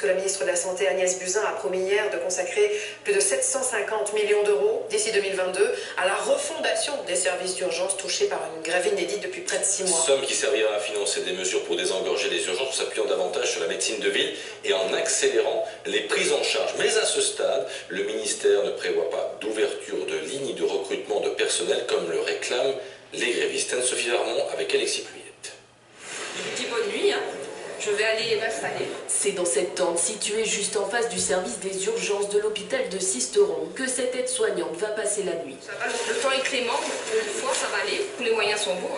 puisque la ministre de la Santé Agnès Buzyn a promis hier de consacrer plus de 750 millions d'euros d'ici 2022 à la refondation des services d'urgence touchés par une grève inédite depuis près de 6 mois. Somme qui servira à financer des mesures pour désengorger les urgences en s'appuyant davantage sur la médecine de ville et en accélérant les prises en charge. Mais à ce stade, le ministère ne prévoit pas d'ouverture de lignes de recrutement de personnel comme le réclament les grévistes. Sophie Varmont avec Alexis Pluyette. Je vous dis bonne nuit, je vais aller m'installer. C'est dans cette tente située juste en face du service des urgences de l'hôpital de Sisteron que cette aide-soignante va passer la nuit. Ça va, le temps est clément, une fois ça va aller, tous les moyens sont bons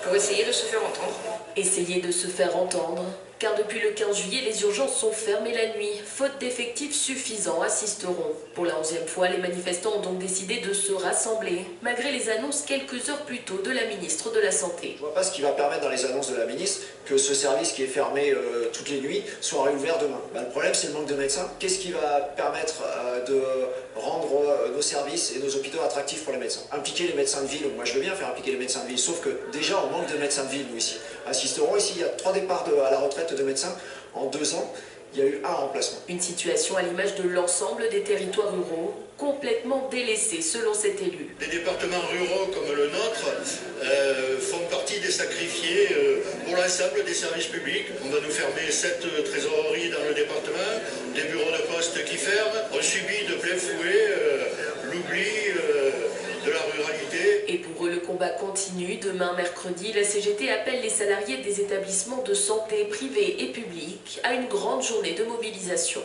pour essayer de se faire entendre. Essayer de se faire entendre, car depuis le 15 juillet, les urgences sont fermées la nuit, faute d'effectifs suffisants à Sisteron. Pour la 11e fois, les manifestants ont donc décidé de se rassembler, malgré les annonces quelques heures plus tôt de la ministre de la Santé. Je ne vois pas ce qui va permettre dans les annonces de la ministre que ce service qui est fermé toutes les nuits soit réouvert demain. Le problème, c'est le manque de médecins. Qu'est-ce qui va permettre de rendre nos services et nos hôpitaux attractifs pour les médecins? Impliquer les médecins de ville, moi je veux bien faire impliquer les médecins de ville, sauf que déjà on manque de médecins de ville, nous ici. À Sisteron, ici, il y a 3 départs à la retraite de médecins en 2 ans. Il y a eu 1 remplacement. Une situation à l'image de l'ensemble des territoires ruraux, complètement délaissés selon cet élu. Les départements ruraux comme le nôtre font partie des sacrifiés pour l'ensemble des services publics. On va nous fermer 7 trésoreries dans le département, des bureaux de poste qui ferment. On subit de plein fouet l'oubli de la ruralité. Et pour eux, le combat continue. Demain, mercredi, la CGT appelle les salariés des établissements de santé privés et publics à une grande journée de mobilisation.